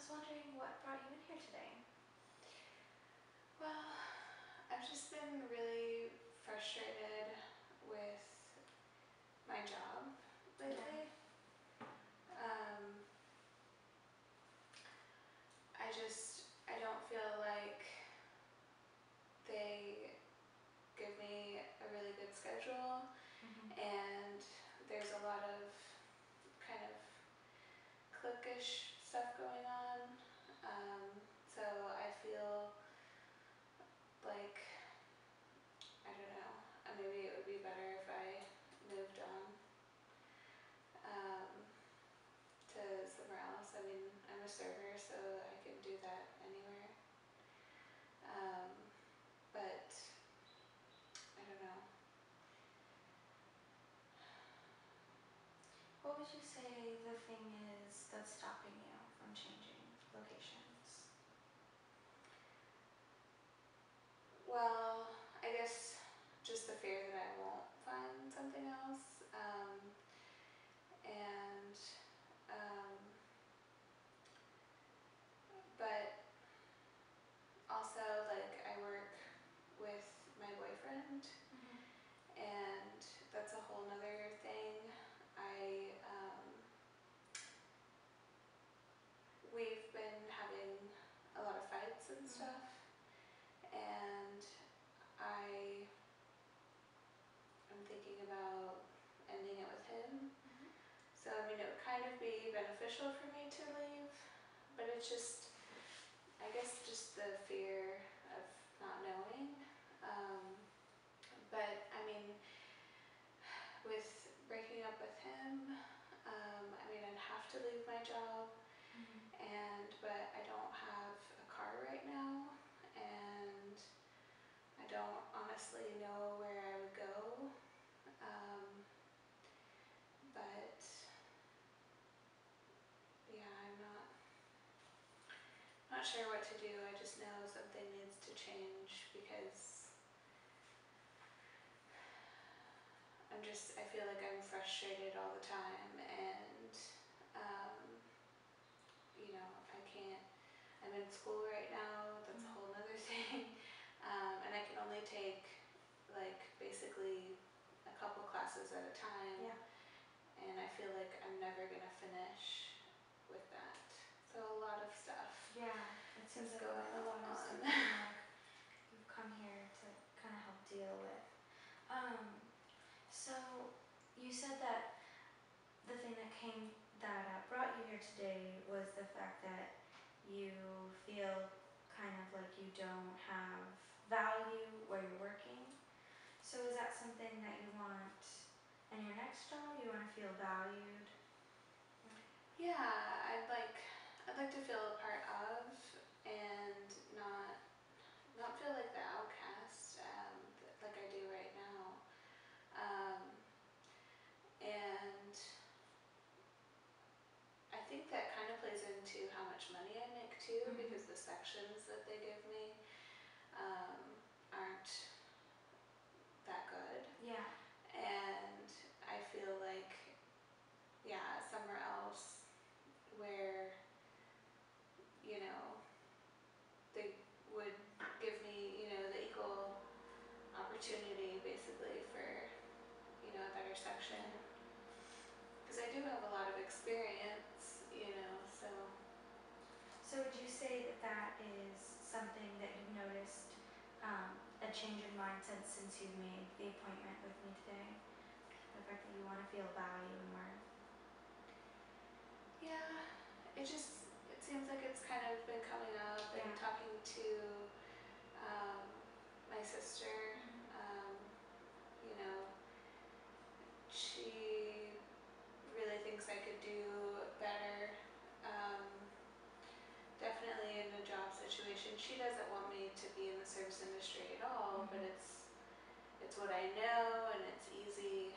was wondering what brought you in here today. Well, I've just been really frustrated with my job lately. Um, I don't feel like they give me a really good schedule, and there's a lot of kind of cliquish stuff going on. So I feel like, I don't know, maybe it would be better if I moved on to somewhere else. I mean, I'm a server, so I can do that anywhere. But I don't know. What would you say the thing is that's stopping you from changing locations? Well, I guess just the fear that I won't find something else. And um, but also, like, I work with my boyfriend, and that's a whole nother thing. We've been having a lot of fights and stuff, and I am thinking about ending it with him. So, I mean, it would kind of be beneficial for me to leave, but it's just, I guess, just the fear of not knowing. But, I mean, with breaking up with him, I mean, I'd have to leave my job, but I don't have a car right now, and I don't honestly know where I would go. But yeah, I'm not sure what to do. I just know something needs to change because I feel like I'm frustrated all the time, and I can't. I'm in school right now. That's a whole nother thing, and I can only take like basically a couple classes at a time. Yeah. And I feel like I'm never gonna finish with that. So a lot of stuff. Yeah, it seems like going a lot of stuff on. that you've come here to kind of help deal with. So you said that the thing that brought you here today was the fact that you feel kind of like you don't have value where you're working. So is that something that you want in your next job? You want to feel valued? Yeah, I'd like to feel a part of, and not feel like the outcast, like I do right now. And I think that kind of plays into how much money I make too, because the sections that they give me aren't that good. Yeah. And I feel like, yeah, somewhere else where, they would give me, the equal opportunity basically for, a better section. Because I do have a lot of experience, so. So would you say that that is something that you've noticed a change in mindset since you made the appointment with me today? The fact that you want to feel value and worth? Yeah, it seems like it's kind of been coming up, and talking to my sister, she really thinks I could do better. Definitely in a job situation. She doesn't want me to be in the service industry at all, but it's what I know, and it's easy.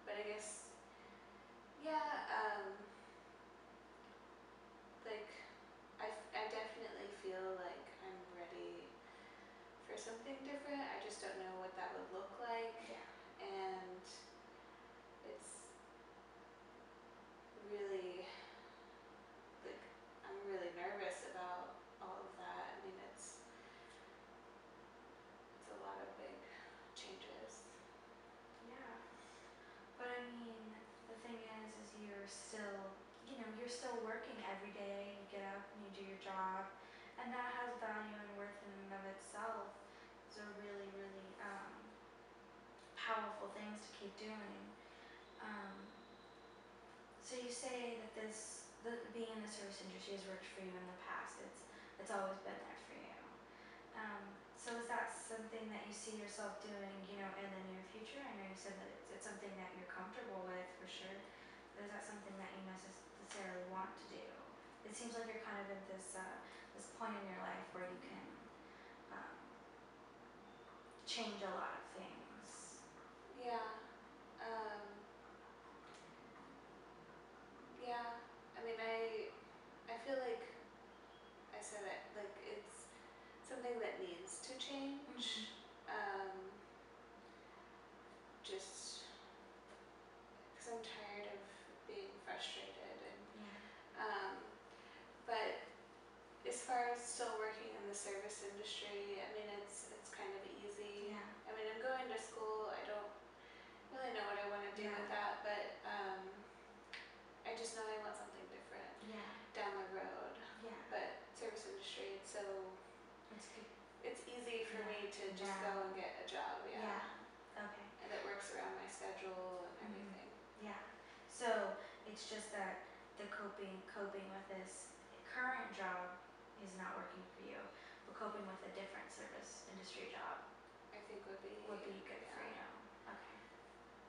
But I guess, yeah, you're still working every day, you get up and you do your job, and that has value and worth in and of itself. Those are really, really powerful things to keep doing. Um, so you say that being in the service industry has worked for you in the past. It's always been there for you. So is that something that you see yourself doing, in the near future? I know you said that it's something that you're comfortable with for sure. But is that something that you necessarily want to do? It seems like you're kind of at this point in your life where you can um, change a lot of things. Yeah. Um, yeah. I mean, I feel like I said it, like it's something that needs to change. Um, just because I'm tired of being frustrated and Yeah. um, but as far as still working in the service industry, I mean it's kind of easy. Yeah. I mean, I'm going to school. I don't really know what I want to do with that, but I just know I want something different Yeah. down the road. Yeah. But service industry, it's so It's good. it's easy for me to just go and get a job, Yeah. Okay. and that works around my schedule and everything. Yeah. So it's just that the coping with this current job is not working for you, but coping with a different service industry job I think would be good for you. Okay.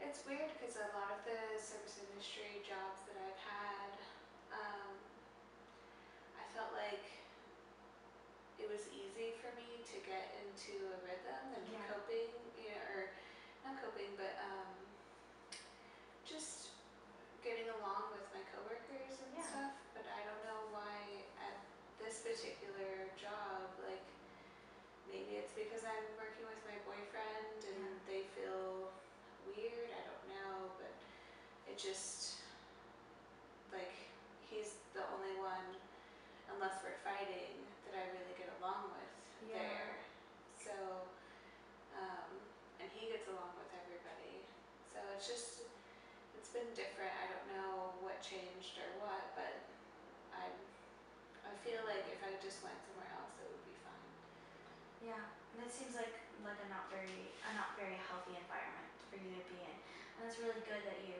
It's weird because a lot of the service industry jobs that I've had, I felt like it was easy for me to get into a rhythm and coping, or not coping, but just getting along with my coworkers and stuff. But I don't know why at this particular job, like maybe it's because I'm working with my boyfriend and they feel weird. I don't know, but it just like he's the only one, unless we're fighting, that I really get along with there. So, and he gets along with everybody. So it's been different. I don't know what changed or what, but I feel like if I just went somewhere else, it would be fine. Yeah, and it seems like a not very healthy environment for you to be in. And it's really good that you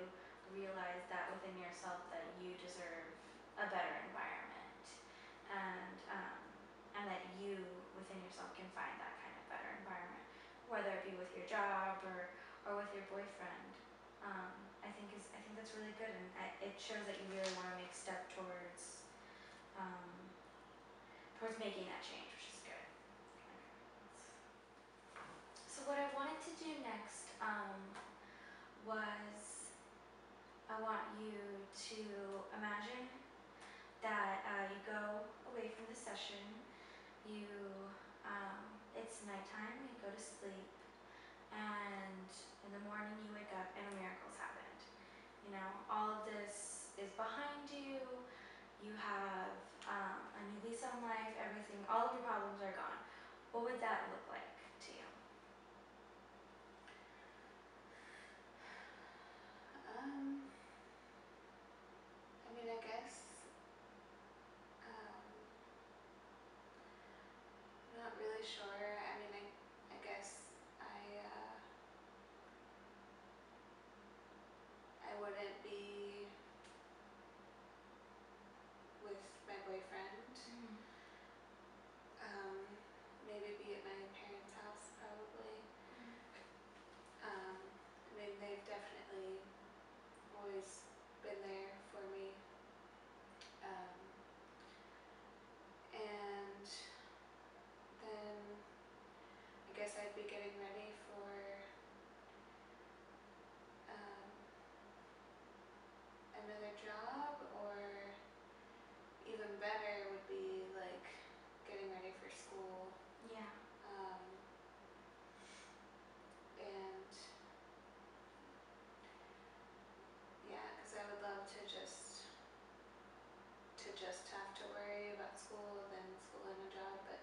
realize that within yourself that you deserve a better environment, and that you within yourself can find that kind of better environment, whether it be with your job or with your boyfriend. I think that's really good, and it shows that you really want to make step towards making that change, which is good. So what I wanted to do next was I want you to imagine that you go away from the session, you it's nighttime, you go to sleep, and in the morning you wake up and a miracle's happened. All of this is behind you. You have a new lease on life. Everything, all of your problems are gone. What would that look like to you? I mean, I guess, not really sure. I mean, I guess I wouldn't be with my boyfriend. Maybe be at my parents' house, probably. I mean, they've definitely always been there for me. And then I guess I'd be getting ready for another job, or even better would be like getting ready for school. Yeah. And yeah, because I would love to just have to worry about school, then school and a job, but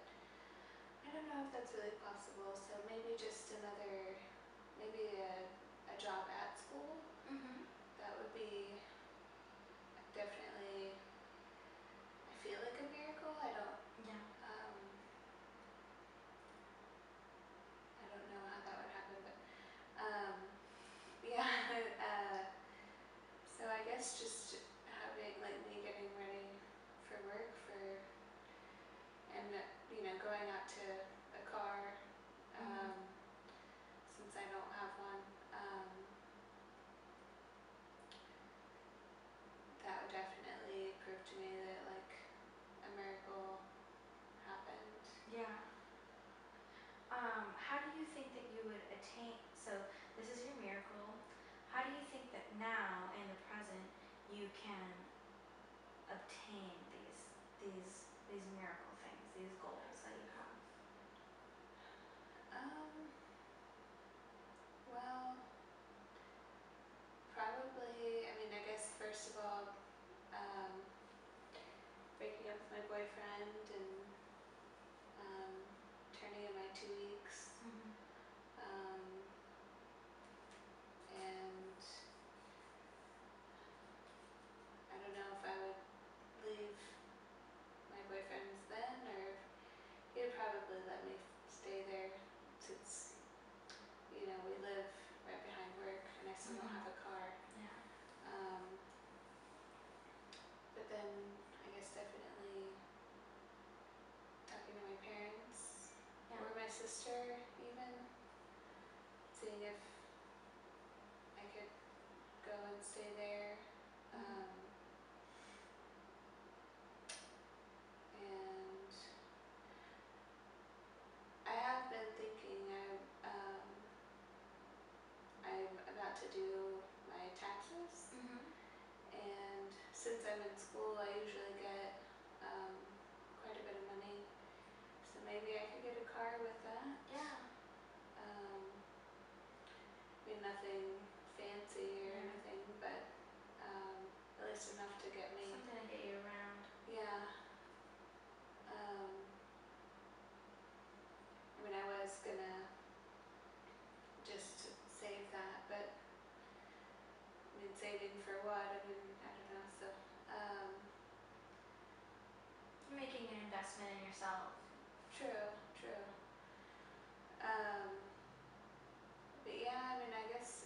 I don't know if that's really possible. So maybe just maybe a job at school. That would be definitely guess just having like me getting ready for work and going out to a car, Mhm. since I don't have one. That would definitely prove to me that like a miracle happened. Yeah. How do you think that you would attain, so this is your miracle. How do you think that now in the present you can obtain these miracle things, these goals that you have? Um, well, probably, I mean, I guess first of all, um, breaking up with my boyfriend and um, turning in my 2 weeks. Mhm. Um, and I don't know if I would leave my boyfriend's then, or he would probably let me stay there since, we live right behind work and I still don't Mhm. have a car. Yeah. Um, but then I guess definitely talking to my parents Yeah. or my sister even, seeing if I could go and stay there. Mhm. And I have been thinking I'm about to do my taxes, Mhm. and since I'm in school, I usually get quite a bit of money, so maybe I could get a car with that. Yeah. I mean, nothing fancy or Yeah. anything, but at least enough to get me. Something to get you around. Yeah. I mean, I was gonna just save that, but I mean, saving for what? I mean, I don't know. So, You're making an investment in yourself. true, true. Um, but yeah, I mean, I guess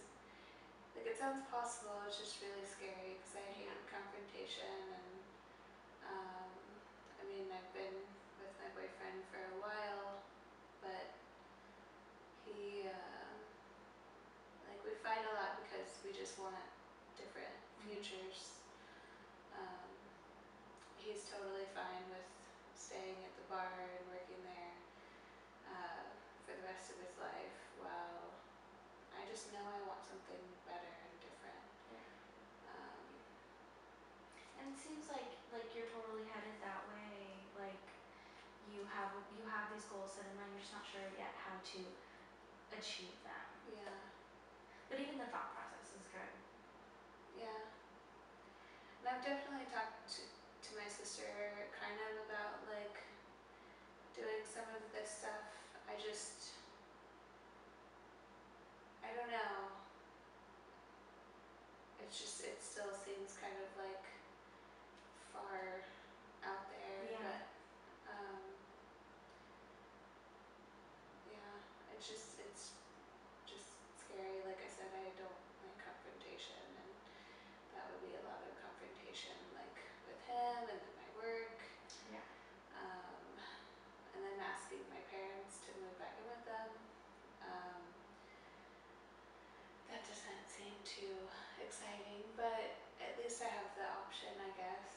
like it sounds possible. It's just really scary because I hate Yeah. confrontation, and I mean, I've been with my boyfriend for a while, but he like we fight a lot because we just want different Mhm. futures. Um, he's totally fine with staying at the bar and working there for the rest of his life, while I just know I want something better and different. Yeah. Um, And it seems like you're totally headed that way. Like you have these goals set in mind. You're just not sure yet how to achieve them. yeah, But even the thought process is good. yeah. And I've definitely talked to my sister kind of about like doing some of this stuff. I don't know. It still seems kind of like far out there, Yeah. but um, yeah, it's just scary. Like I said, I don't like confrontation, and that would be a lot of confrontation, like with him and then my work, Yeah. um, and then asking my parents to move back in with them. Um, that doesn't seem too exciting, but at least I have the option, I guess.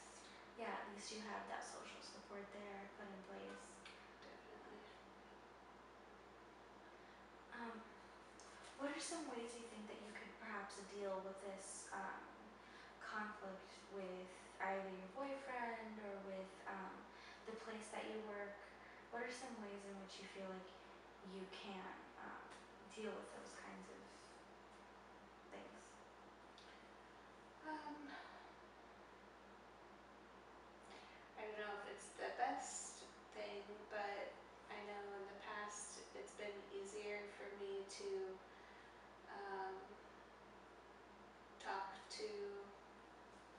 Yeah. At least you have that social support there put in place. Definitely. Um, what are some ways you think that you could perhaps deal with this conflict with either your boyfriend or with the place that you work? What are some ways in which you feel like you can deal with those kinds of things? Um, I don't know if it's the best thing, but I know in the past it's been easier for me to um, talk to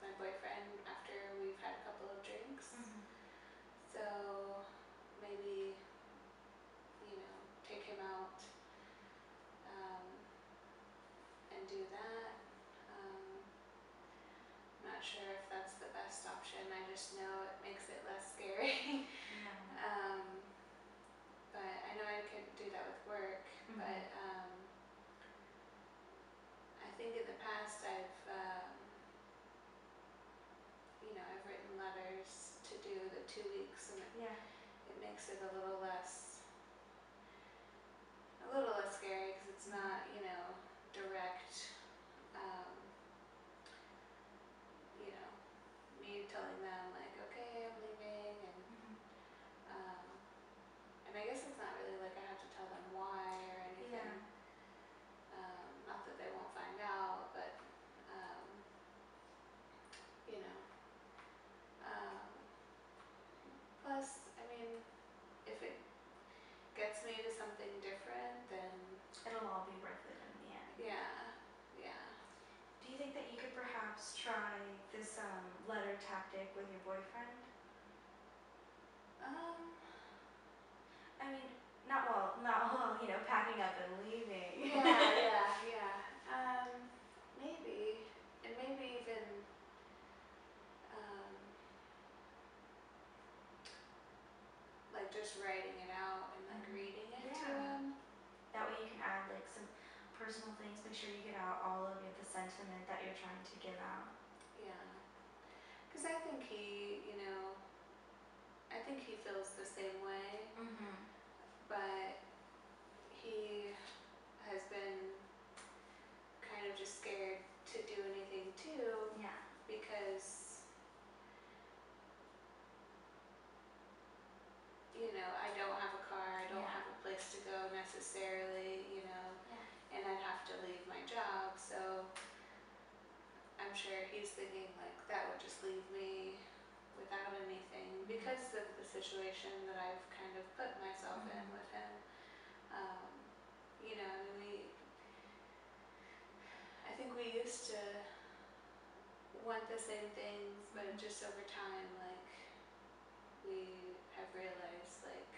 my boyfriend after we've had a couple of drinks. Mhm. So maybe, take him out um, and do that. Um, not sure if that's the best option. I just know it makes it less scary. Yeah. um, but I know I could do that with work. But I think in the past I've written letters to do the 2 weeks, and Yeah. it makes it a little less scary because it's not, direct, um, you know, me telling them like, okay, I'm leaving, um, and I guess it's not really like I have to tell them why or Yeah. anything. Not that they won't find out, but um, you know. Um, Plus, I mean, if it gets me to something different, then It'll all be worth it in the end. yeah, yeah. Do you think that you could perhaps try this letter tactic with your boyfriend? Um, I mean, not while packing up and leaving. yeah. Maybe, and maybe even, um, like just writing it out and like reading it to Yeah. him. That way you can add like some personal things. Make sure you get out all of the sentiment that you're trying to give out. Yeah, because I think he feels the same way, but he has been kind of just scared to do anything too, Yeah. because I don't have a car, I don't Yeah. have a place to go necessarily, Yeah. and I'd have to leave my job, so I'm sure he's thinking like that would just leave me without anything because of the situation that I've kind of put myself in with him. I mean, I think we used to want the same things, but just over time, like, we have realized, like,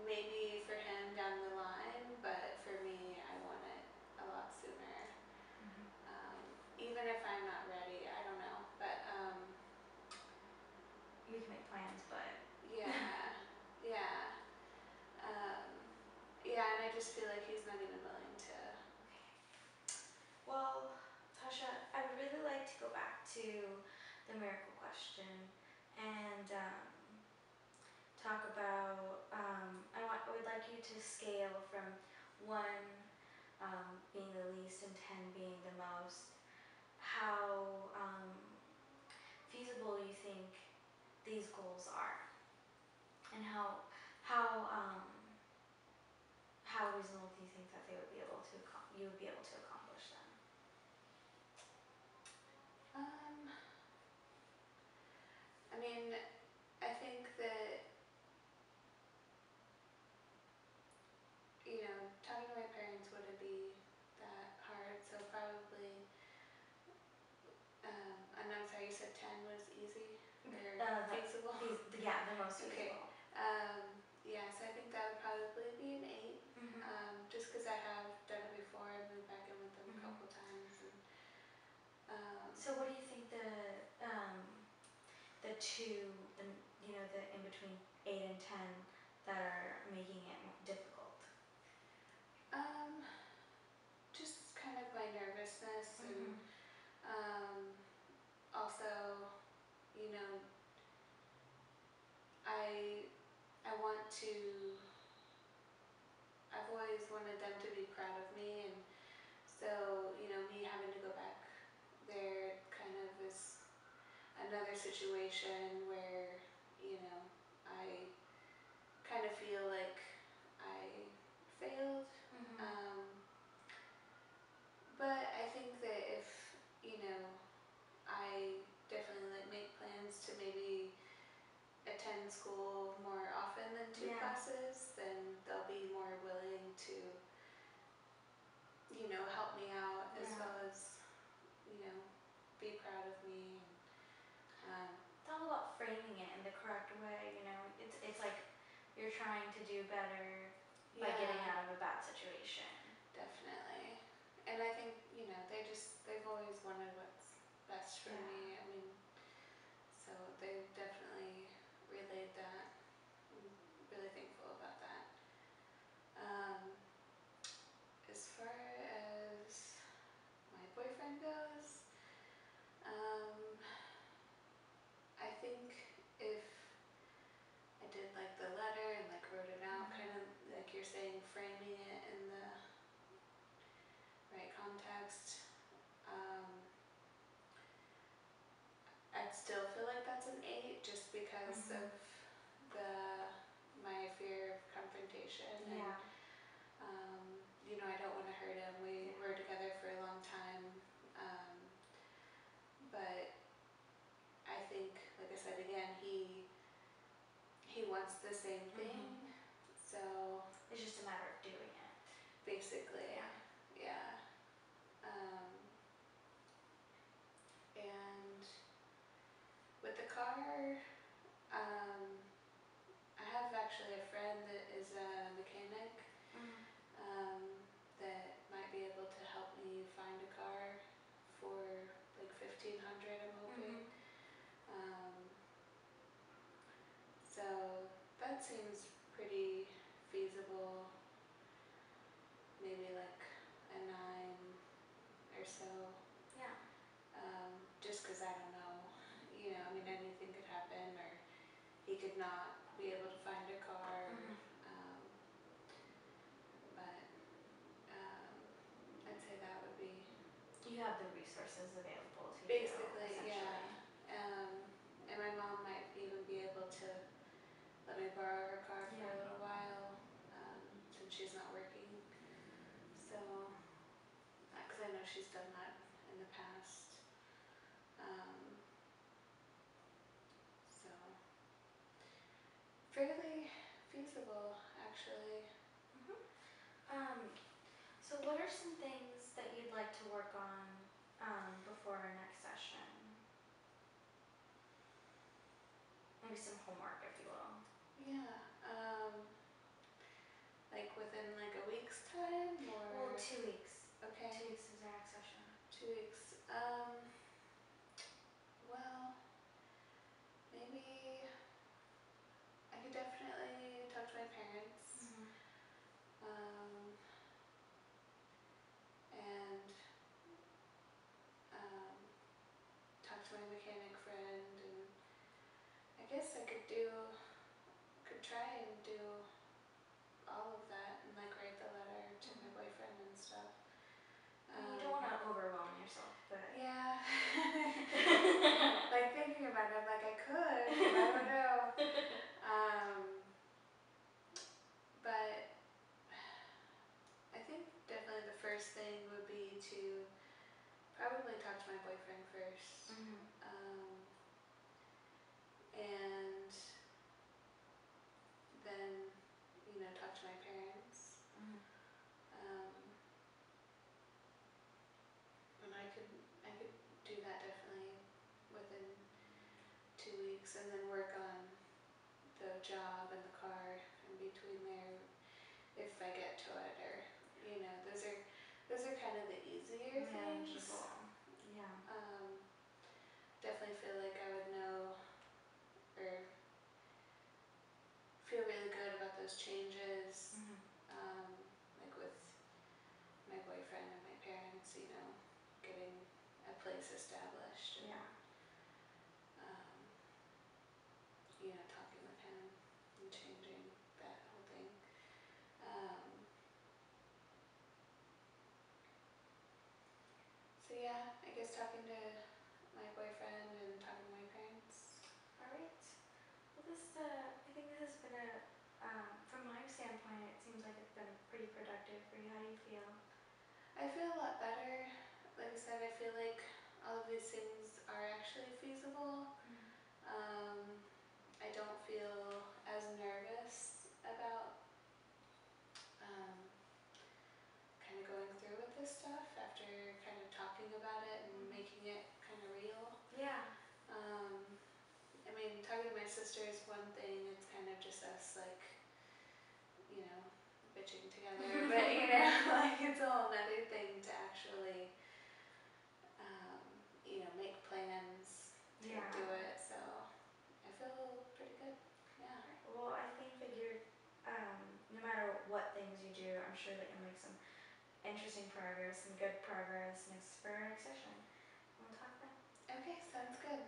maybe for him down the line, but for me, I want it a lot sooner. Even if I'm not ready, I don't know, but You can make plans, but yeah, yeah, yeah, and I just feel like he's not even willing to. well, Tasha, I would really like to go back to the miracle question and talk about. I would like you to scale from 1 being the least and 10 being the most. How feasible you think these goals are, and how reasonable do you think that you would be able to accomplish them? I mean, I think that, talking to my parents wouldn't be that hard, so probably, and I'm sorry, you said 10 was easy or feasible? Yeah, the most Okay. feasible. Yeah, so I think that would probably be an 8, just because I have done it before. I moved back in with them a couple times, and So what do you think the two, the in between 8 and 10 that are making it difficult? just kind of my nervousness, and also, you know, I want to. I've always wanted them to be proud of me, and so, me having to go back there kind of is another situation where, I kind of feel like I failed. But I think that if, I definitely like make plans to maybe attend school more often than 2 Yeah. classes, then they'll be more willing to, help me out as Yeah. well as, be proud of me. It's all about framing it in the correct way. It's like you're trying to do better by getting Yeah, out of a bad situation. definitely. And I think, they've always wanted framing it in the right context. I'd still feel like that's an 8 just because of my fear of confrontation and Yeah. I don't want to hurt him. We were together for a long time, but I think, like I said again, he wants the same thing, so It's just a matter of doing it. basically, Yeah. yeah. And with the car, I have actually a friend that is a mechanic that might be able to help me find a car for like $1,500, I'm hoping. So that seems pretty feasible. Maybe like a 9 or so. Yeah. Just because I don't know. I mean, anything could happen, or he could not be able to find a car. But I'd say that would be You have the resources available to you, basically, essentially. yeah. And my mom might even be able to let me borrow her car for a little while, since she's not working. So, because I know she's done that in the past. So, fairly feasible, actually. So what are some things that you'd like to work on before our next session? Maybe some homework, if you will. Yeah. Like within like a week's time, or? Well, 2 weeks. Okay. 2 weeks is our next session. 2 weeks. Well, maybe I could definitely talk to my parents. And talk to my mechanic friend, and I guess I could try and do all of that and like write the letter to my boyfriend and stuff. You don't want to overwhelm yourself, but yeah. Like thinking about it, I'm like I could, I don't know. But I think definitely the first thing would be to probably talk to my boyfriend first. And then, talk to my parents. And I could do that definitely within 2 weeks, and then work on the job and the car in between there if I get to it, or those are kind of the easier things. manageable. Yeah. Definitely feel like I would know, or feel really good about those changes. Like with my boyfriend and my parents, getting a place established. And, talking with him and changing that whole thing. So yeah, I guess talking to my boyfriend and talking to my parents. All right. Well, I think this has been from my standpoint, it seems like it's been pretty productive for you. How do you feel? I feel a lot better. Like I said, I feel like all of these things are actually feasible. I don't feel as nervous about kind of going through with this stuff after kind of talking about it and making it kind of real. Yeah. I mean, talking to my sister is one thing. It's kind of just us, like, bitching together. But, like, it's a whole other thing to actually, make plans to do it. So I feel pretty good. Yeah. Well, I think that you're, no matter what things you do, I'm sure that you'll make some interesting progress and good progress for our next session. We'll talk then. Okay, sounds good.